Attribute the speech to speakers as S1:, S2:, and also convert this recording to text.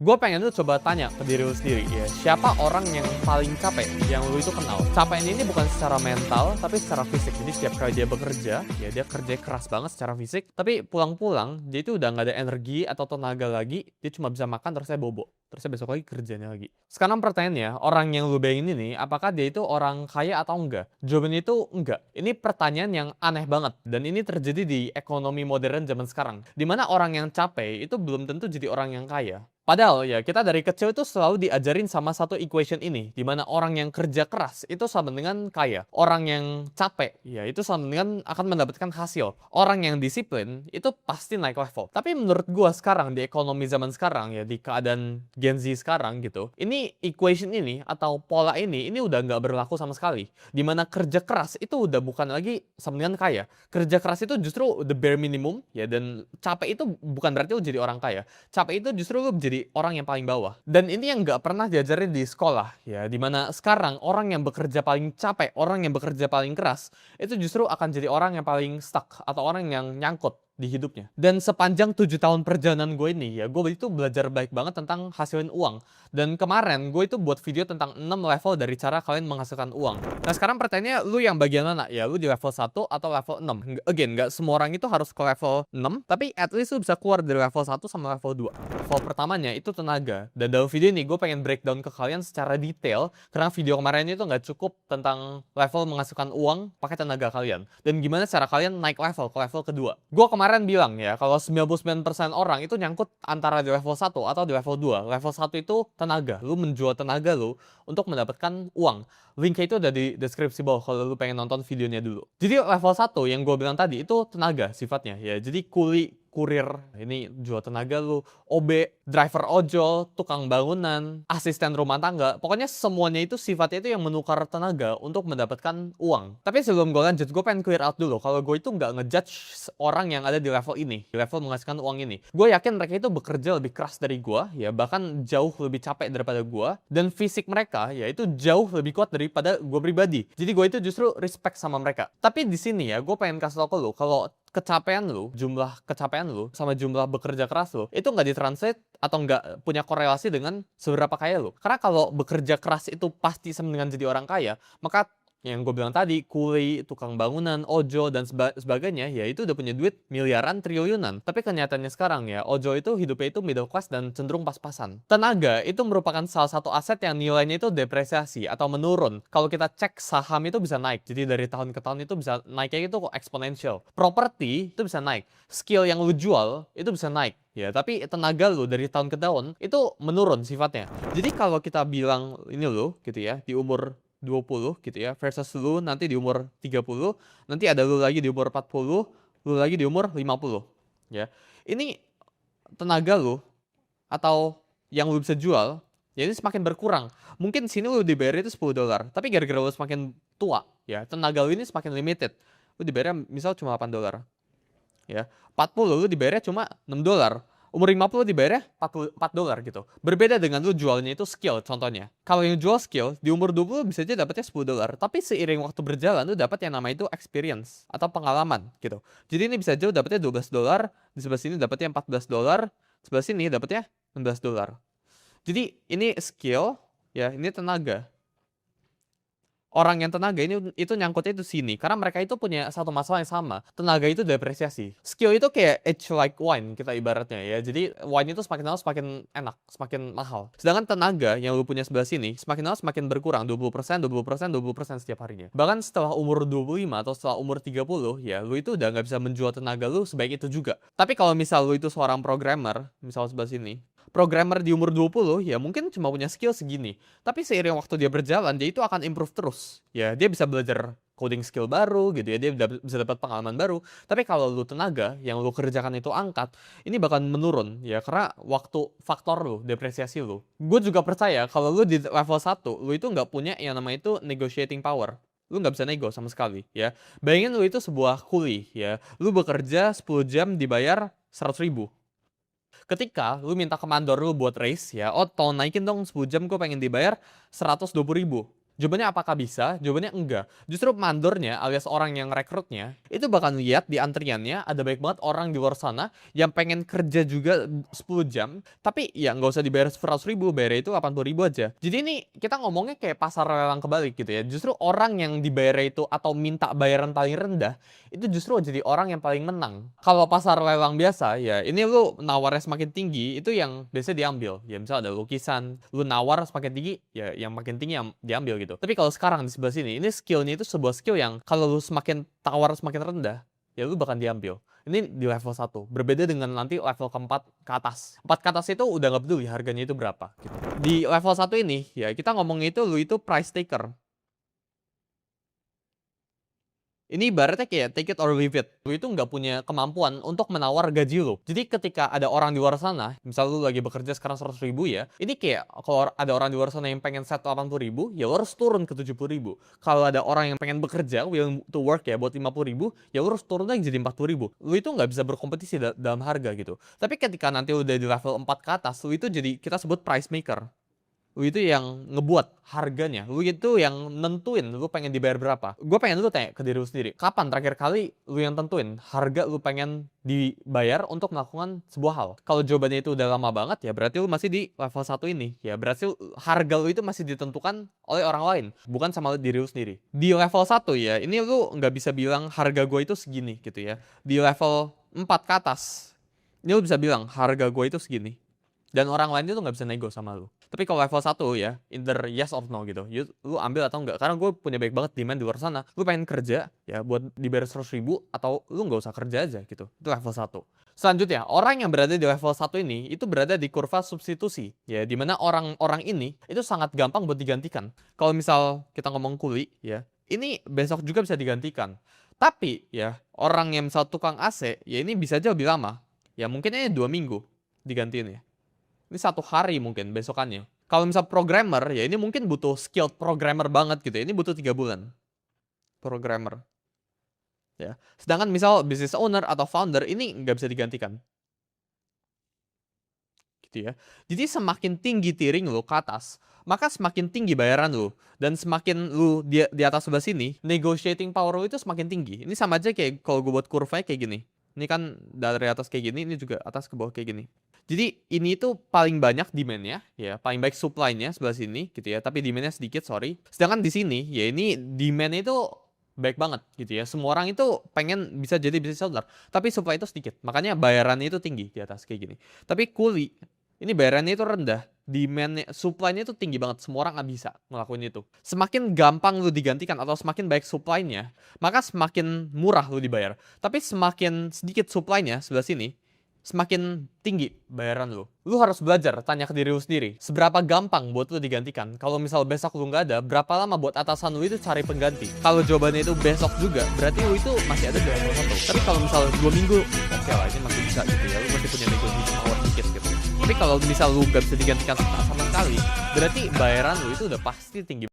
S1: Gue pengen lu coba tanya ke diri lu sendiri ya, siapa orang yang paling capek yang lu itu kenal? Capeknya ini bukan secara mental, tapi secara fisik. Jadi setiap kali dia bekerja, ya dia kerja keras banget secara fisik, tapi pulang-pulang dia itu udah nggak ada energi atau tenaga lagi, dia cuma bisa makan terus saya bobo. Terusnya besok lagi kerjanya lagi. Sekarang pertanyaannya, orang yang lu bayangin ini, apakah dia itu orang kaya atau enggak? Jawabannya itu enggak. Ini pertanyaan yang aneh banget. Dan ini terjadi di ekonomi modern zaman sekarang. Dimana orang yang capek itu belum tentu jadi orang yang kaya. Padahal ya kita dari kecil itu selalu diajarin sama satu equation ini, di mana orang yang kerja keras itu sama dengan kaya. Orang yang capek ya itu sama dengan akan mendapatkan hasil. Orang yang disiplin itu pasti naik level. Tapi menurut gua sekarang di ekonomi zaman sekarang ya di keadaan Gen Z sekarang gitu, ini equation ini atau pola ini udah nggak berlaku sama sekali. Di mana kerja keras itu udah bukan lagi sama dengan kaya. Kerja keras itu justru the bare minimum ya, dan capek itu bukan berarti lu jadi orang kaya. Capek itu justru lu jadi orang yang paling bawah. Dan ini yang nggak pernah diajarin di sekolah ya, dimana sekarang orang yang bekerja paling capek, orang yang bekerja paling keras itu justru akan jadi orang yang paling stuck atau orang yang nyangkut di hidupnya. Dan sepanjang 7 tahun perjalanan gue ini ya, gue itu belajar baik banget tentang hasilin uang. Dan kemarin gue itu buat video tentang 6 level dari cara kalian menghasilkan uang. Nah sekarang pertanyaannya, lu yang bagian mana? Ya lu di level 1 atau level 6? Again, nggak semua orang itu harus ke level 6, tapi at least lu bisa keluar dari level 1 sama level 2. Level pertamanya itu tenaga. Dan dalam video ini gue pengen breakdown ke kalian secara detail, karena video kemarin itu nggak cukup tentang level menghasilkan uang pakai tenaga kalian. Dan gimana cara kalian naik level ke level kedua. Gue kemarin bilang ya, kalau 99% orang itu nyangkut antara di level 1 atau di level 2. Level 1 itu tenaga. Lu menjual tenaga lu untuk mendapatkan uang. Linknya itu ada di deskripsi bawah kalau lu pengen nonton videonya dulu. Jadi level 1 yang gue bilang tadi itu tenaga sifatnya ya. Jadi kurir, ini jual tenaga lu, OB, driver ojol, tukang bangunan, asisten rumah tangga. Pokoknya semuanya itu sifatnya itu yang menukar tenaga untuk mendapatkan uang. Tapi sebelum gue lanjut, gue pengen clear out dulu. Kalau gue itu nggak ngejudge orang yang ada di level ini, di level menghasilkan uang ini. Gue yakin mereka itu bekerja lebih keras dari gue, ya bahkan jauh lebih capek daripada gue. Dan fisik mereka, ya itu jauh lebih kuat daripada gue pribadi. Jadi gue itu justru respect sama mereka. Tapi di sini ya, gue pengen kasih tau ke lu, kalau kecapean lu, jumlah kecapean lu, sama jumlah bekerja keras lu, itu nggak ditranslate atau nggak punya korelasi dengan seberapa kaya lu. Karena kalau bekerja keras itu pasti sama dengan jadi orang kaya, maka yang gue bilang tadi, kuli, tukang bangunan, ojol, dan sebagainya, ya itu udah punya duit miliaran, triliunan. Tapi kenyataannya sekarang ya, ojol itu hidupnya itu middle class dan cenderung pas-pasan. Tenaga itu merupakan salah satu aset yang nilainya itu depresiasi atau menurun. Kalau kita cek saham itu bisa naik, jadi dari tahun ke tahun itu bisa naiknya itu exponential. Properti itu bisa naik, skill yang lu jual itu bisa naik. Ya, tapi tenaga lu dari tahun ke tahun itu menurun sifatnya. Jadi kalau kita bilang ini lo gitu ya, di umur 20 gitu ya, versus lu nanti di umur 30, nanti ada lu lagi di umur 40, lu lagi di umur 50, ya. Ini tenaga lu atau yang lu bisa jual, ya ini semakin berkurang. Mungkin sini lu dibayar itu $10, tapi gara-gara lu semakin tua, ya, tenaga lu ini semakin limited. Lu dibayarnya misal cuma $8, ya. 40 lu dibayarnya cuma $6. Umur 50 dibayarnya $44 gitu. Berbeda dengan lu jualnya itu skill contohnya. Kalau yang jual skill di umur 20 bisa aja dapatnya $10, tapi seiring waktu berjalan lu dapat yang namanya itu experience atau pengalaman gitu. Jadi ini bisa aja lu dapatnya $12, di sebelah sini dapatnya $14, sebelah sini dapatnya $16. Jadi ini skill, ya, ini tenaga. Orang yang tenaga ini itu nyangkutnya itu sini, karena mereka itu punya satu masalah yang sama. Tenaga itu depresiasi. Skill itu kayak age like wine kita ibaratnya ya. Jadi wine itu semakin lama semakin enak, semakin mahal. Sedangkan tenaga yang lu punya sebelah sini semakin lama semakin berkurang, 20%, 20%, 20% setiap harinya. Bahkan setelah umur 25 atau setelah umur 30 ya, lu itu udah nggak bisa menjual tenaga lu sebaik itu juga. Tapi kalau misal lu itu seorang programmer, misal sebelah sini, programmer di umur 20 ya mungkin cuma punya skill segini. Tapi seiring waktu dia berjalan, dia itu akan improve terus. Ya, dia bisa belajar coding skill baru gitu ya, dia bisa dapat pengalaman baru. Tapi kalau lu tenaga yang lu kerjakan itu angkat, ini bakal menurun ya, karena waktu faktor lu, depresiasi lu. Gue juga percaya kalau lu di level 1, lu itu nggak punya yang namanya itu negotiating power. Lu nggak bisa nego sama sekali ya. Bayangin lu itu sebuah kuli ya, lu bekerja 10 jam dibayar 100.000. Ketika lu minta ke mandor lu buat raise ya, oh tolong naikin dong 10 jam gue pengen dibayar 120.000. Jawabannya apakah bisa? Jawabannya enggak. Justru mandornya alias orang yang rekrutnya itu bakal lihat di antriannya ada banyak banget orang di luar sana yang pengen kerja juga 10 jam, tapi ya nggak usah dibayar 100.000, bayar itu 80.000 aja. Jadi ini kita ngomongnya kayak pasar lelang kebalik gitu ya. Justru orang yang dibayar itu atau minta bayaran paling rendah itu justru jadi orang yang paling menang. Kalau pasar lelang biasa ya ini lu nawarnya semakin tinggi itu yang biasa diambil. Ya misal ada lukisan, lu nawar semakin tinggi ya yang makin tinggi yang diambil gitu. Tapi kalau sekarang di sebelah sini, ini skillnya itu sebuah skill yang kalau lu semakin tawar semakin rendah, ya lu bakal diambil. Ini di level 1. Berbeda dengan nanti level keempat ke atas. 4 ke atas itu udah nggak peduli harganya itu berapa. Gitu. Di level 1 ini, ya kita ngomongnya itu lu itu price taker. Ini ibaratnya kayak take it or leave it. Lu itu nggak punya kemampuan untuk menawar gaji lu. Jadi ketika ada orang di luar sana, misal lu lagi bekerja sekarang 100.000 ya, ini kayak kalau ada orang di luar sana yang pengen set 80.000, ya lu harus turun ke 70.000. Kalau ada orang yang pengen bekerja, willing to work ya buat 50.000, ya lu harus turun lagi jadi 40.000. Lu itu nggak bisa berkompetisi dalam harga gitu. Tapi ketika nanti udah di level 4 ke atas, lu itu jadi kita sebut price maker. Lu itu yang ngebuat harganya, lu itu yang nentuin lu pengen dibayar berapa. Gue pengen lu tanya ke diri lu sendiri, kapan terakhir kali lu yang tentuin harga lu pengen dibayar untuk melakukan sebuah hal? Kalau jawabannya itu udah lama banget ya berarti lu masih di level 1 ini. Ya berarti harga lu itu masih ditentukan oleh orang lain, bukan sama diri lu sendiri. Di level 1 ya, ini lu nggak bisa bilang harga gue itu segini gitu ya. Di level 4 ke atas, ini lu bisa bilang harga gue itu segini. Dan orang lain itu nggak bisa nego sama lu. Tapi kalau level 1 ya, either yes or no gitu. Lu ambil atau enggak. Karena gue punya banyak banget demand di luar sana. Lu pengen kerja ya buat dibayar 100.000 atau lu nggak usah kerja aja gitu. Itu level 1. Selanjutnya, orang yang berada di level 1 ini itu berada di kurva substitusi. Ya, dimana orang-orang ini itu sangat gampang buat digantikan. Kalau misal kita ngomong kuli ya, ini besok juga bisa digantikan. Tapi ya, orang yang misal tukang AC, ya ini bisa aja lebih lama. Ya mungkin aja 2 minggu digantiin ya. Ini 1 hari mungkin besokannya. Kalau misal programmer, ya ini mungkin butuh skilled programmer banget gitu ya. Ini butuh 3 bulan. Programmer. Ya. Sedangkan misal business owner atau founder, ini nggak bisa digantikan. Gitu ya. Jadi semakin tinggi tiering lu ke atas, maka semakin tinggi bayaran lu. Dan semakin lu di atas sebelah sini, negotiating power lu itu semakin tinggi. Ini sama aja kayak kalau gue buat kurvanya kayak gini. Ini kan dari atas kayak gini, ini juga atas ke bawah kayak gini. Jadi ini tuh paling banyak demand-nya, ya paling baik supply-nya sebelah sini gitu ya. Tapi demand-nya sedikit, sorry. Sedangkan di sini, ya ini demand-nya itu baik banget gitu ya. Semua orang itu pengen bisa jadi business owner, tapi supply itu sedikit. Makanya bayarannya itu tinggi di atas kayak gini. Tapi kuli, ini bayarannya itu rendah. Demand-nya, supply-nya itu tinggi banget. Semua orang nggak bisa ngelakuin itu. Semakin gampang lu digantikan atau semakin baik supply-nya, maka semakin murah lu dibayar. Tapi semakin sedikit supply-nya sebelah sini, semakin tinggi bayaran lu. Lu harus belajar, tanya ke diri lu sendiri. Seberapa gampang buat lu digantikan? Kalau misal besok lu nggak ada, berapa lama buat atasan lu itu cari pengganti? Kalau jawabannya itu besok juga, berarti lu itu masih ada di level 1. Tapi kalau misal 2 minggu, oke lah, ini masih bisa gitu ya. Lu masih punya negotiation power dikit gitu. Tapi kalau misal lu nggak bisa digantikan sama sekali, berarti bayaran lu itu udah pasti tinggi.